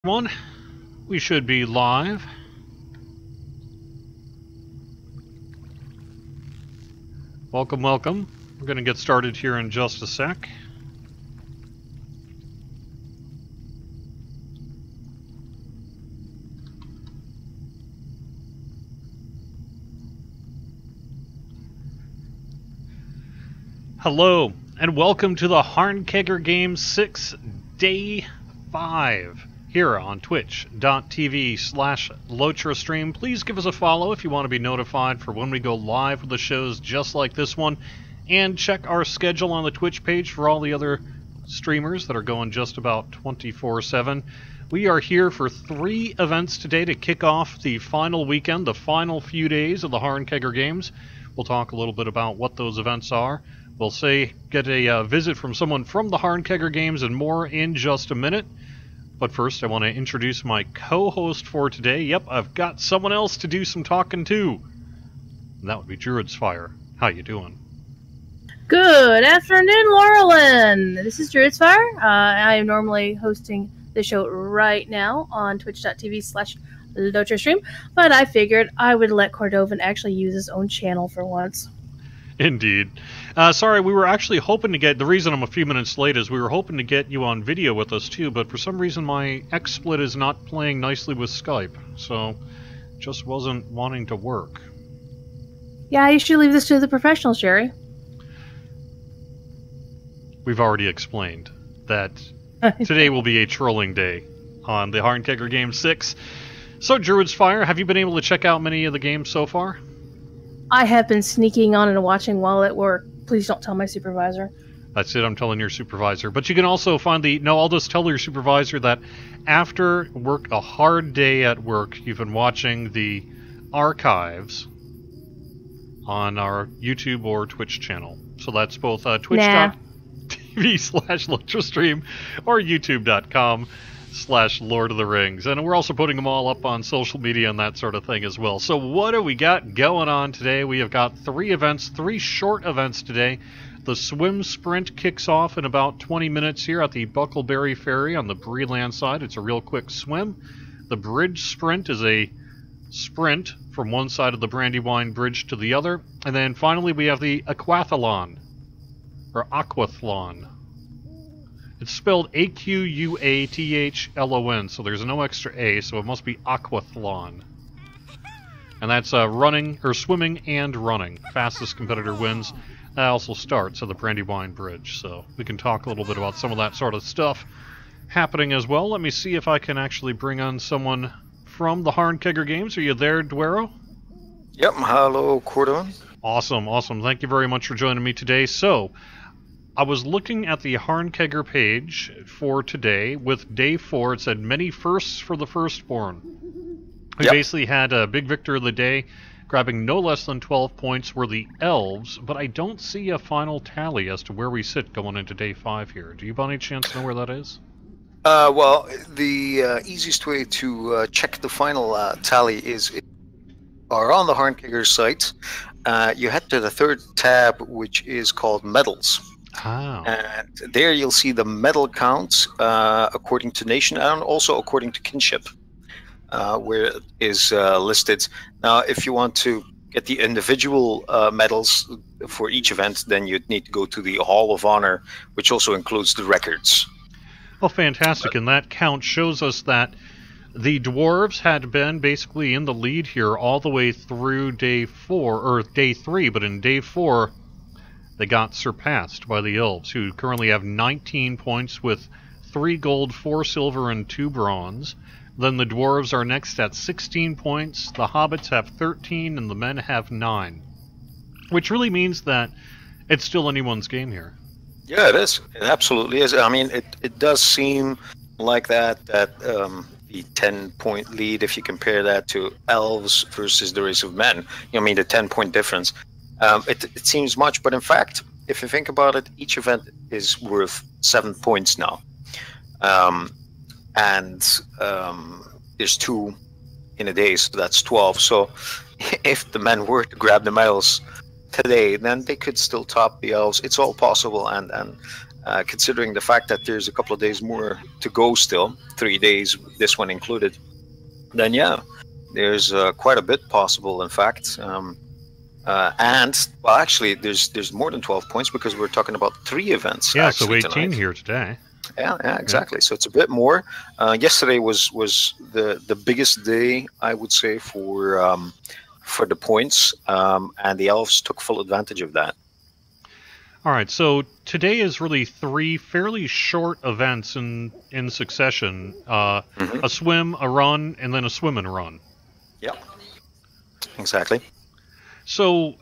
One, we should be live. Welcome, welcome. We're going to get started here in just a sec. Hello, and welcome to the Harnkegger Game 6 Day 5 here on twitch.tv/LOTRO stream. Please give us a follow if you want to be notified for when we go live with the shows just like this one, and check our schedule on the Twitch page for all the other streamers that are going just about 24/7. We are here for 3 events today to kick off the final weekend, the final few days of the Harnkegger Games. We'll talk a little bit about what those events are. We'll get a visit from someone from the Harnkegger Games and more in just a minute. But first, I want to introduce my co-host for today. Yep, I've got someone else to do some talking to. And that would be Druid's Fire. How you doing? Good afternoon, Laurelyn. This is Druid's Fire. I am normally hosting the show right now on twitch.tv/LOTRO stream, but I figured I would let Cordovan actually use his own channel for once. Indeed. Sorry, we were actually hoping to get... The reason I'm a few minutes late is we were hoping to get you on video with us too, but for some reason my XSplit is not playing nicely with Skype, so just wasn't wanting to work. Yeah, you should leave this to the professionals, Jerry. We've already explained that today will be a trolling day on the Harnkegger Game 6. So, Druid's Fire, have you been able to check out many of the games so far? I have been sneaking on and watching while at work. Please don't tell my supervisor. That's it, I'm telling your supervisor. But you can also find the... No, I'll just tell your supervisor that after work, a hard day at work, you've been watching the archives on our YouTube or Twitch channel. So that's both twitch.tv/LOTRO stream or youtube.com/Lord of the Rings. And we're also putting them all up on social media and that sort of thing as well. So what do we got going on today? We have got 3 events, 3 short events today. The swim sprint kicks off in about 20 minutes here at the Buckleberry Ferry on the Breeland side. It's a real quick swim. The bridge sprint is a sprint from one side of the Brandywine Bridge to the other. And then finally we have the aquathlon, or aquathlon. It's spelled AQUATHLON, so there's no extra A, so it must be aquathlon. And that's running, or swimming and running. Fastest competitor wins. That also starts at the Brandywine Bridge, so we can talk a little bit about some of that sort of stuff happening as well. Let me see if I can actually bring on someone from the Harnkegger Games. Are you there, Duero? Yep, hello, Cordovan. Awesome, awesome. Thank you very much for joining me today. So, I was looking at the Harnkegger page for today. With day 4, it said many firsts for the firstborn. We basically had a big victor of the day, grabbing no less than 12 points, were the elves, but I don't see a final tally as to where we sit going into day 5 here. Do you by any chance know where that is? Well, the easiest way to check the final tally is on the Harnkegger site. You head to the 3rd tab, which is called Medals. Oh. And there you'll see the medal counts according to nation and also according to kinship, where it is listed. Now, if you want to get the individual medals for each event, then you'd need to go to the Hall of Honor, which also includes the records. Well, fantastic. And that count shows us that the dwarves had been basically in the lead here all the way through day 4, or day 3, but in day 4... they got surpassed by the elves, who currently have 19 points with 3 gold, 4 silver, and 2 bronze. Then the dwarves are next at 16 points, the hobbits have 13, and the men have 9. Which really means that it's still anyone's game here. Yeah, it is. It absolutely is. I mean, it does seem like that the 10-point lead, if you compare that to elves versus the race of men, I mean, the 10-point difference. It seems much, but in fact, if you think about it, each event is worth 7 points now. There's 2 in a day, so that's 12. So if the men were to grab the medals today, then they could still top the elves. It's all possible, and considering the fact that there's a couple of days more to go still, 3 days, this one included, then yeah, there's quite a bit possible, in fact. And, well, actually, there's more than 12 points because we're talking about 3 events. Yeah, so 18 tonight. here today. Yeah, exactly. Yeah. So it's a bit more. Yesterday was the biggest day, I would say, for the points, and the elves took full advantage of that. All right, so today is really 3 fairly short events in succession. A swim, a run, and then a swim and run. Yeah, exactly. So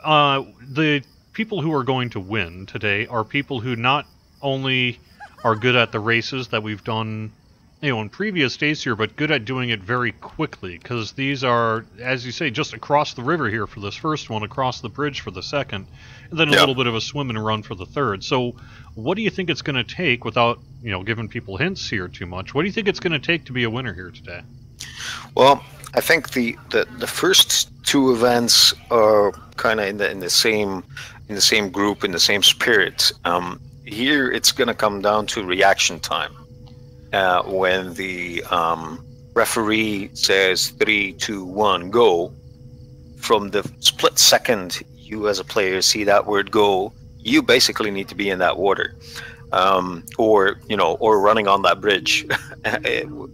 the people who are going to win today are people who not only are good at the races that we've done, in previous days here, but good at doing it very quickly, because these are, as you say, just across the river here for this first one, across the bridge for the second, and then a little bit of a swim and run for the third. So what do you think it's going to take, without giving people hints here too much, what do you think it's going to take to be a winner here today? Well, I think the first 2 events are kind of in the same group, in the same spirit. Here it's going to come down to reaction time. When the referee says 3, 2, 1, go, from the split second you as a player see that word go, you basically need to be in that water, or running on that bridge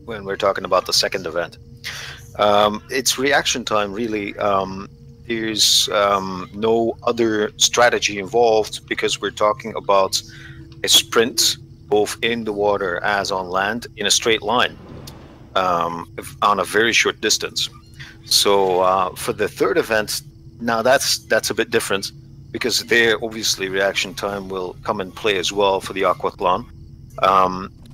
when we're talking about the second event. It's reaction time, really. There's no other strategy involved, because we're talking about a sprint both in the water as on land in a straight line, on a very short distance. So for the third event, now that's a bit different, because there obviously reaction time will come in play as well for the aquathlon.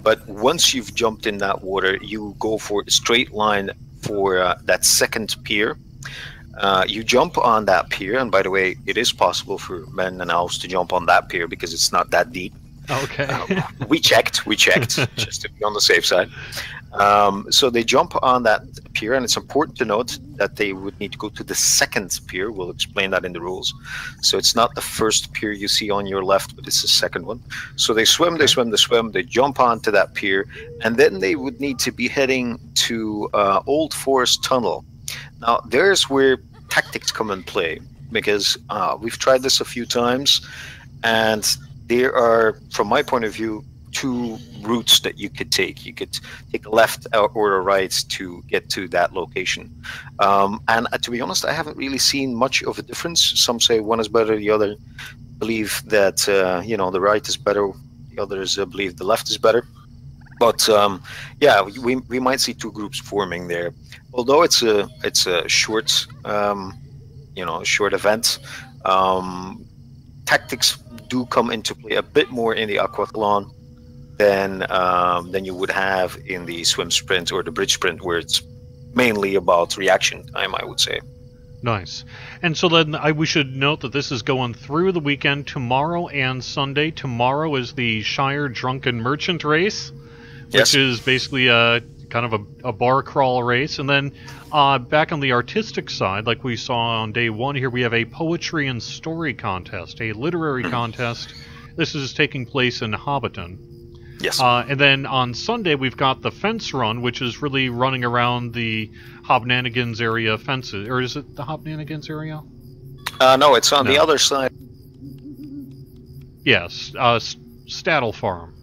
But once you've jumped in that water, you go for a straight line for that second pier. You jump on that pier, and by the way, it is possible for men and elves to jump on that pier because it's not that deep. Okay. We checked just to be on the safe side. So they jump on that pier, and it's important to note that they would need to go to the second pier. We'll explain that in the rules. So it's not the first pier you see on your left, but it's the second one. So they swim, they jump onto that pier, and then they would need to be heading to Old Forest Tunnel. Now, there's where tactics come in play, because we've tried this a few times, and there are, from my point of view, 2 routes that you could take. You could take a left or a right to get to that location. And to be honest, I haven't really seen much of a difference. Some say one is better, the other believe that the right is better, the others believe the left is better. But yeah, we might see 2 groups forming there. Although it's a short short event, tactics do come into play a bit more in the aquathlon than you would have in the swim sprint or the bridge sprint, where it's mainly about reaction time, I would say. Nice. And so then we should note that this is going through the weekend, tomorrow and Sunday. Tomorrow is the Shire Drunken Merchant Race, which is basically kind of a bar crawl race. And then back on the artistic side, like we saw on day 1 here, we have a poetry and story contest, a literary contest. This is taking place in Hobbiton. Yes. And then on Sunday, we've got the fence run, which is really running around the Hobnanigans area fences. Or is it the Hobnanigans area? No, it's on the other side. Yes, Staddle Farm.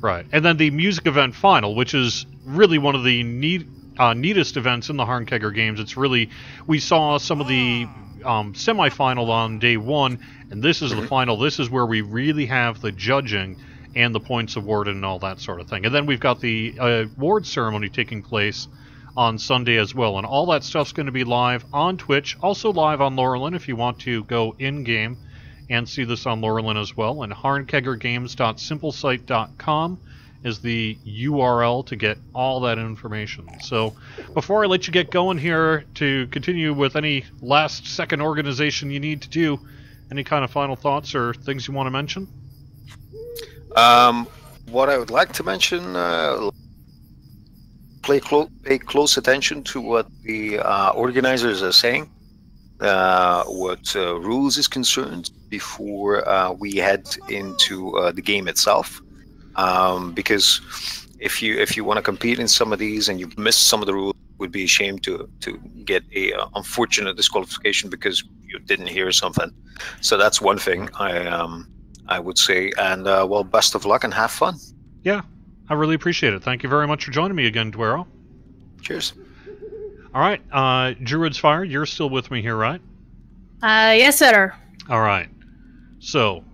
Right. And then the music event final, which is really one of the neatest events in the Harnkegger games. It's really, we saw some of the semifinal on day 1, and this is the final. This is where we really have the judging and the points awarded and all that sort of thing. And then we've got the award ceremony taking place on Sunday as well. And all that stuff's going to be live on Twitch, also live on Laurelin if you want to go in-game and see this on Laurelin as well. And harnkeggergames.simplesite.com is the URL to get all that information. So before I let you get going here to continue with any last-second organization you need to do, any kind of final thoughts or things you want to mention? What I would like to mention, pay close attention to what the organizers are saying. what rules is concerned before we head into the game itself. Because if you want to compete in some of these and you've missed some of the rules, it would be a shame to get a unfortunate disqualification because you didn't hear something. So that's one thing I would say. And well, best of luck and have fun. Yeah, I really appreciate it. Thank you very much for joining me again, Dwero. Cheers. All right, Druid's Fire, you're still with me here, right? Yes, sir. All right. So,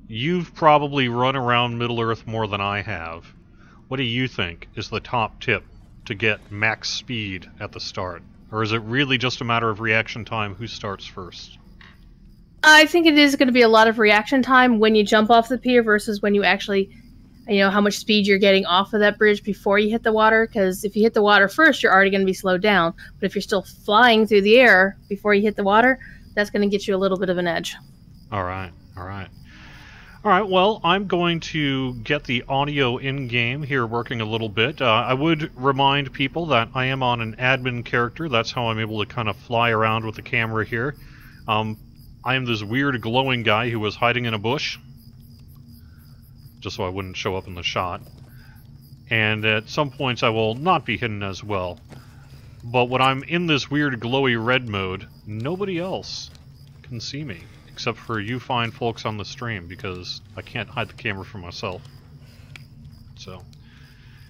you've probably run around Middle-earth more than I have. What do you think is the top tip to get max speed at the start? Or is it really just a matter of reaction time, who starts first? I think it is going to be a lot of reaction time when you jump off the pier versus when you actually, how much speed you're getting off of that bridge before you hit the water. Because if you hit the water first, you're already going to be slowed down. But if you're still flying through the air before you hit the water, that's going to get you a little bit of an edge. All right, all right. All right, well, I'm going to get the audio in-game here working a little bit. I would remind people that I am on an admin character. That's how I'm able to kind of fly around with the camera here. I am this weird glowing guy who was hiding in a bush, just so I wouldn't show up in the shot. And at some points I will not be hidden as well. But when I'm in this weird glowy red mode, nobody else can see me. Except for you fine folks on the stream, because I can't hide the camera from myself. So.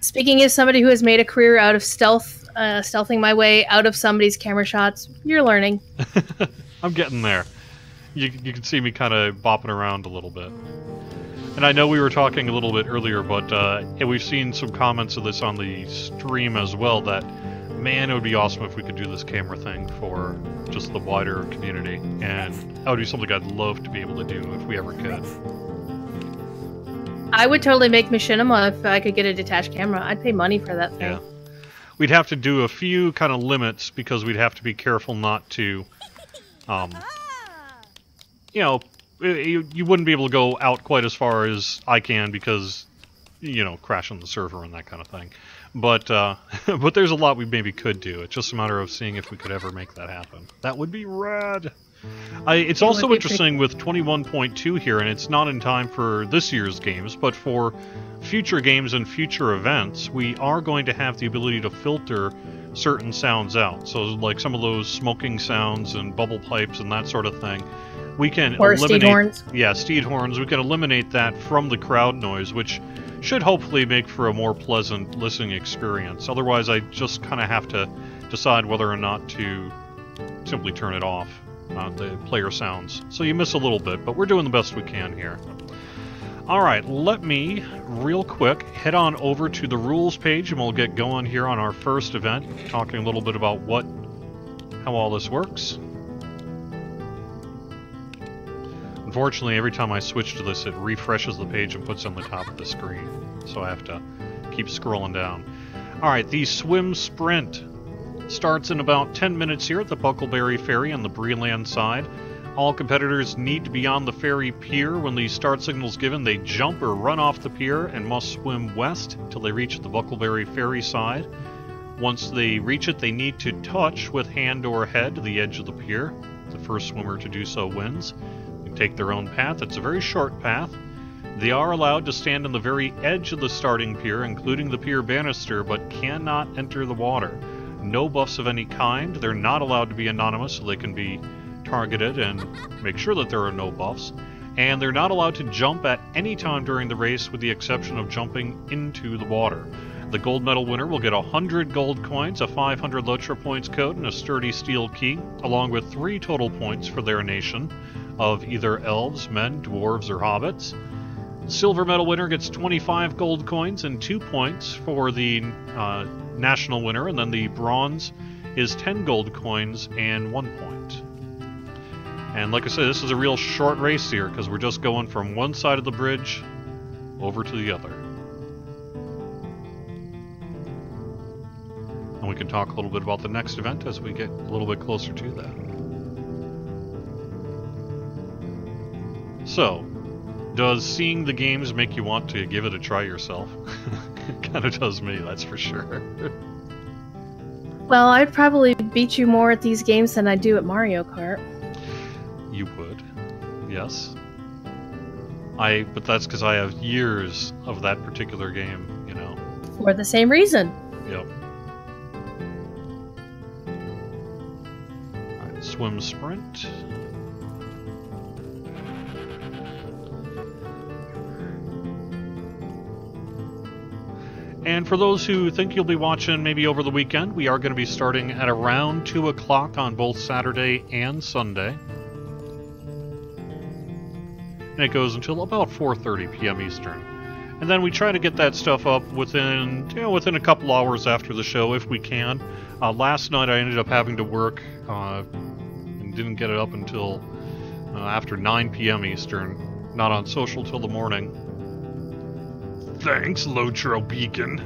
Speaking as somebody who has made a career out of stealthing my way out of somebody's camera shots, you're learning. I'm getting there. You can see me kind of bopping around a little bit. And I know we were talking a little bit earlier, but we've seen some comments of this on the stream as well, that, man, it would be awesome if we could do this camera thing for just the wider community. And that would be something I'd love to be able to do if we ever could. I would totally make machinima if I could get a detached camera. I'd pay money for that thing. Yeah. We'd have to do a few kind of limits, because we'd have to be careful not to, you wouldn't be able to go out quite as far as I can because, crashing the server and that kind of thing. But but there's a lot we maybe could do. It's just a matter of seeing if we could ever make that happen. That would be rad. It's also interesting with 21.2 here, and it's not in time for this year's games, but for future games and future events, we are going to have the ability to filter certain sounds out. So like some of those smoking sounds and bubble pipes and that sort of thing. We can eliminate... steed horns. Yeah, steed horns. We can eliminate that from the crowd noise, which should hopefully make for a more pleasant listening experience. Otherwise, I just kind of have to decide whether or not to simply turn it off, the player sounds. So you miss a little bit, but we're doing the best we can here. Alright, let me, real quick, head on over to the rules page, and we'll get going here on our first event, talking a little bit about how all this works. Unfortunately, every time I switch to this, it refreshes the page and puts it on the top of the screen. So I have to keep scrolling down. Alright, the swim sprint starts in about 10 minutes here at the Buckleberry Ferry on the Breland side. All competitors need to be on the ferry pier. When the start signal is given, they jump or run off the pier and must swim west till they reach the Buckleberry Ferry side. Once they reach it, they need to touch with hand or head the edge of the pier. The first swimmer to do so wins. Take their own path. It's a very short path. They are allowed to stand on the very edge of the starting pier, including the pier banister, but cannot enter the water. No buffs of any kind. They're not allowed to be anonymous, so they can be targeted and make sure that there are no buffs. And they're not allowed to jump at any time during the race, with the exception of jumping into the water. The gold medal winner will get 100 gold coins, a 500 LOTRO points code, and a sturdy steel key, along with 3 total points for their nation of either elves, men, dwarves, or hobbits. Silver medal winner gets 25 gold coins and 2 points for the national winner, and then the bronze is 10 gold coins and 1 point. And like I said, this is a real short race here, because we're just going from one side of the bridge over to the other. And we can talk a little bit about the next event as we get a little bit closer to that. So, does seeing the games make you want to give it a try yourself? It kind of does me, that's for sure. Well, I'd probably beat you more at these games than I do at Mario Kart. You would, yes. But that's because I have years of that particular game, you know. For the same reason. Yep. Alright, swim sprint. And for those who think you'll be watching maybe over the weekend, we are going to be starting at around 2 o'clock on both Saturday and Sunday. And it goes until about 4:30 p.m. Eastern. And then we try to get that stuff up within a couple hours after the show if we can. Last night I ended up having to work and didn't get it up until after 9 p.m. Eastern. Not on social till the morning. Thanks, LOTRO Beacon.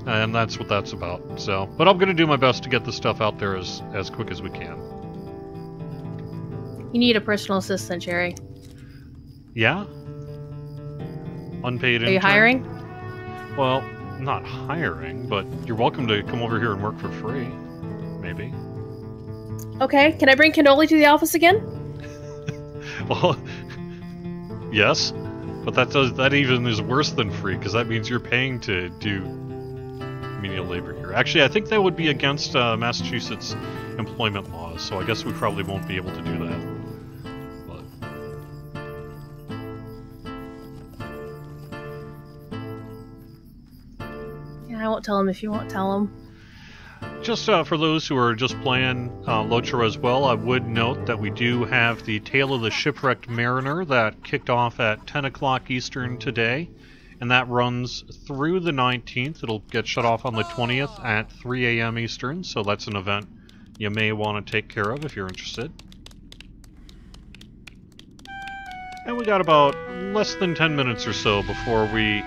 And that's what that's about. So, but I'm going to do my best to get the stuff out there as quick as we can. You need a personal assistant, Jerry. Yeah? Unpaid intern? Are you hiring? Well, not hiring, but you're welcome to come over here and work for free. Maybe. Okay, can I bring Cannoli to the office again? Well, yes. But that even is worse than free, because that means you're paying to do menial labor here. Actually, I think that would be against Massachusetts employment laws, so I guess we probably won't be able to do that. But yeah, I won't tell him if you won't tell him. just for those who are just playing LOTRO as well, I would note that we do have the Tale of the Shipwrecked Mariner that kicked off at 10 o'clock Eastern today, and that runs through the 19th. It'll get shut off on the 20th at 3 a.m. Eastern, so that's an event you may want to take care of if you're interested. And we got about less than 10 minutes or so before we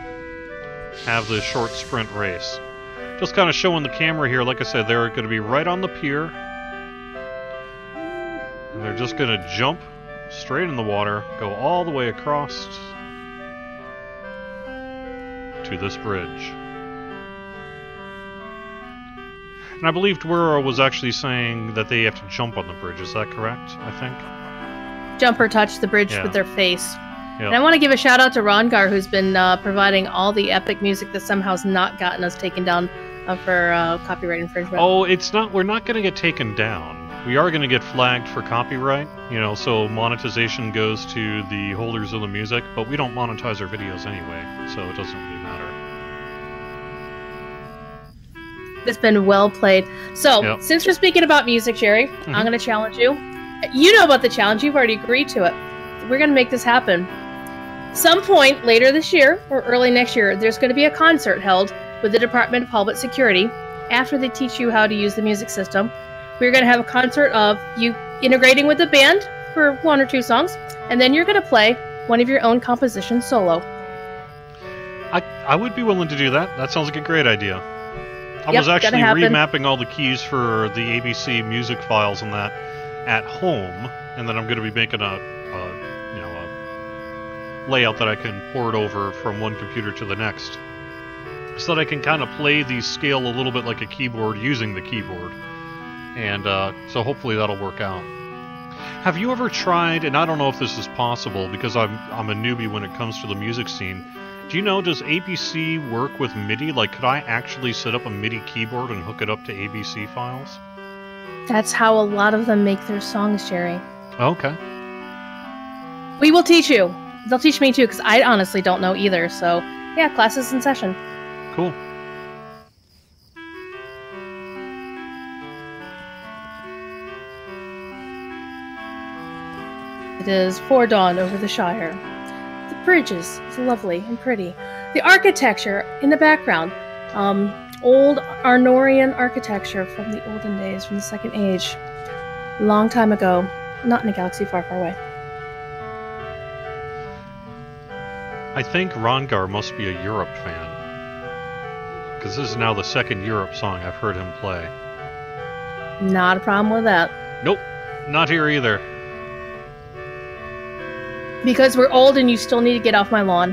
have the short sprint race. Just kind of showing the camera here, like I said, they're going to be right on the pier. And they're just going to jump straight in the water, go all the way across to this bridge. And I believe Dwero was actually saying that they have to jump on the bridge, is that correct, I think? Jump or touch the bridge with their face. Yep. And I want to give a shout out to Rongar, who's been providing all the epic music that somehow has not gotten us taken down for copyright infringement. Oh, it's not. We're not going to get taken down. We are going to get flagged for copyright, you know, so monetization goes to the holders of the music, but we don't monetize our videos anyway, so it doesn't really matter. It's been well played. So, since we're speaking about music, Jerry, I'm going to challenge you. You know about the challenge. You've already agreed to it. We're going to make this happen. Some point later this year, or early next year, there's going to be a concert held with the Department of Public Security. After they teach you how to use the music system, we're going to have a concert of you integrating with the band for 1 or 2 songs, and then you're going to play one of your own compositions solo. I would be willing to do that. That sounds like a great idea. I was actually remapping all the keys for the ABC music files and that at home, and then I'm going to be making a layout that I can port over from one computer to the next, so that I can kind of play the scale a little bit like a keyboard using the keyboard, and so hopefully that'll work out. Have you ever tried, and I don't know if this is possible because I'm a newbie when it comes to the music scene, do you know, does ABC work with MIDI? Like, could I actually set up a MIDI keyboard and hook it up to ABC files? That's how a lot of them make their songs, Jerry. Okay. We will teach you. They'll teach me too, because I honestly don't know either. So, yeah, class is in session. Cool. It is 4 dawn over the Shire. The bridges is lovely and pretty. The architecture in the background, old Arnorian architecture from the olden days, from the Second Age, long time ago, not in a galaxy far, far away. I think Rongar must be a Europe fan, because this is now the second Europe song I've heard him play. Not a problem with that. Nope, not here either. Because we're old and you still need to get off my lawn.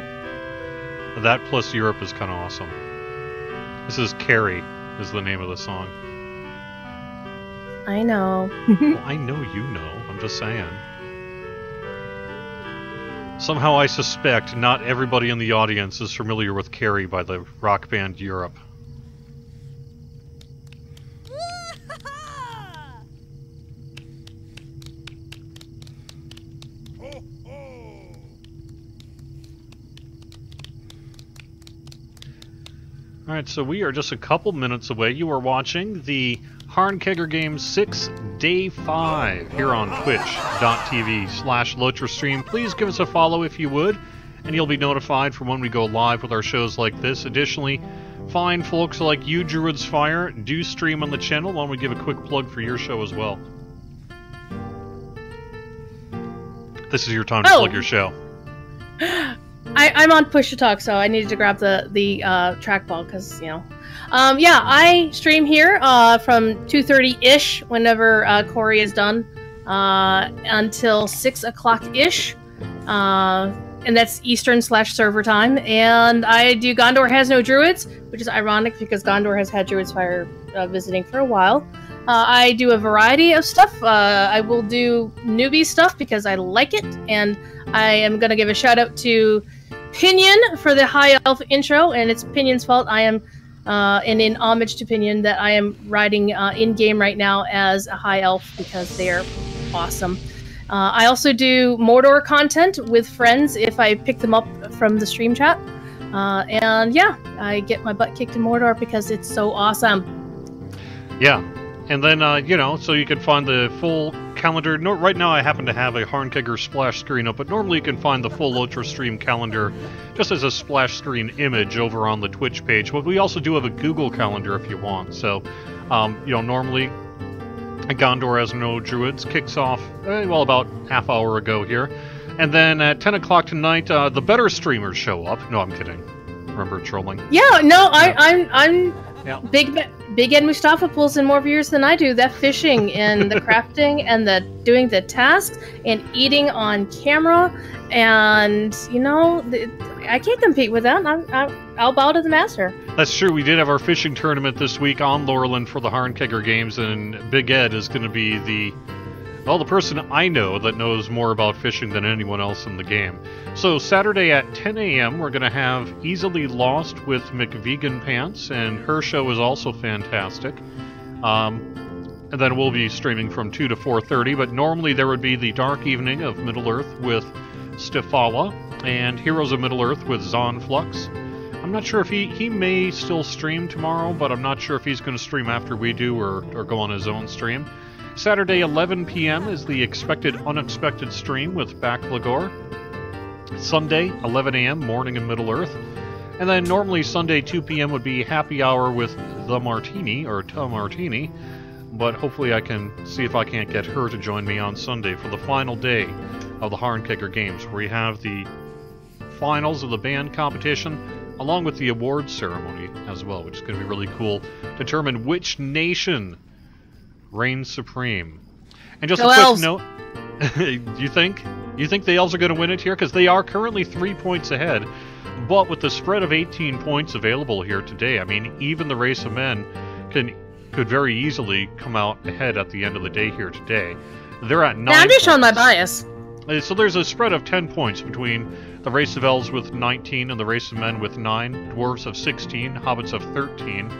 That plus Europe is kind of awesome. This is Carrie, is the name of the song. I know. Well, I know you know. I'm just saying. Somehow I suspect not everybody in the audience is familiar with Carrie by the rock band Europe. Alright, so we are just a couple minutes away. You are watching the Harnkegger Games 6 Day 5 here on twitch.tv/LOTRO stream. Please give us a follow if you would, and you'll be notified for when we go live with our shows like this. Additionally, fine folks like you, Druid's Fire, do stream on the channel. Why don't we give a quick plug for your show as well? This is your time to plug your show. I'm on push to talk, so I needed to grab the trackball because, you know. Yeah, I stream here from 2:30-ish whenever Corey is done until 6 o'clock-ish. And that's Eastern/server time. And I do Gondor Has No Druids, which is ironic because Gondor has had Druid's Fire visiting for a while. I do a variety of stuff. I will do newbie stuff because I like it, and I am going to give a shout out to Pinion for the High Elf intro, and it's Pinion's fault. I am, and in homage to Pinion, that I am riding in-game right now as a High Elf because they are awesome. I also do Mordor content with friends if I pick them up from the stream chat. And yeah, I get my butt kicked in Mordor because it's so awesome. Yeah. And then, you know, so you can find the full calendar. No, right now I happen to have a Harnkegger splash screen up, but normally you can find the full LOTRO stream calendar just as a splash screen image over on the Twitch page. But we also do have a Google calendar if you want. So, you know, normally Gondor Has No Druids kicks off, well, about half hour ago here. And then at 10 o'clock tonight, the better streamers show up. No, I'm kidding. Remember trolling? Yeah, no, yeah. I'm yeah. Big Ed Mustafa pulls in more viewers than I do. That fishing and the crafting and the doing the tasks and eating on camera, and you know, I can't compete with that. I'll bow to the master. That's true. We did have our fishing tournament this week on Laurelin for the Harnkegger Games, and Big Ed is going to be the person I know that knows more about fishing than anyone else in the game. So Saturday at 10 a.m. we're going to have Easily Lost with McVegan Pants, and her show is also fantastic. And then we'll be streaming from 2 to 4:30, but normally there would be the Dark Evening of Middle-earth with Stifala, and Heroes of Middle-earth with Zonflux. I'm not sure if he may still stream tomorrow, but I'm not sure if he's going to stream after we do or go on his own stream. Saturday, 11 p.m. is the Expected Unexpected stream with Backlagor. Sunday, 11 a.m., Morning in Middle-earth. And then normally Sunday, 2 p.m. would be Happy Hour with The Martini, or Ta Martini. But hopefully I can see if I can't get her to join me on Sunday for the final day of the Harnkegger Games, where we have the finals of the band competition, along with the awards ceremony as well, which is going to be really cool. Determine which nation reigns supreme. And just a quick note, you think the elves are going to win it here? Because they are currently 3 points ahead, but with the spread of 18 points available here today, I mean, even the race of men could very easily come out ahead at the end of the day here today. They're at 9 I'm just showing my bias. So there's a spread of 10 points between the race of elves with 19 and the race of men with 9, dwarves of 16, hobbits of 13.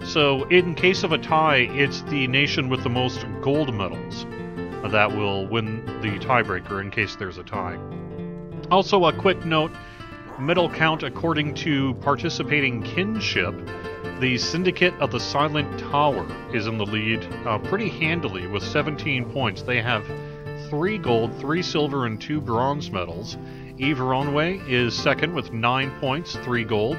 So in case of a tie, it's the nation with the most gold medals that will win the tiebreaker in case there's a tie. Also, a quick note, medal count according to participating kinship. The Syndicate of the Silent Tower is in the lead pretty handily with 17 points. They have 3 gold, 3 silver, and 2 bronze medals. Yves Ronway is second with 9 points, 3 gold.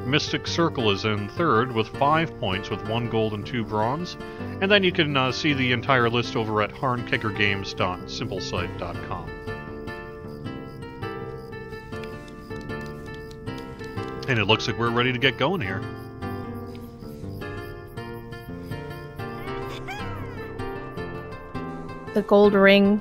Mystic Circle is in third with 5 points with 1 gold and 2 bronze. And then you can see the entire list over at harnkeggergames.simplesite.com. And it looks like we're ready to get going here. The gold ring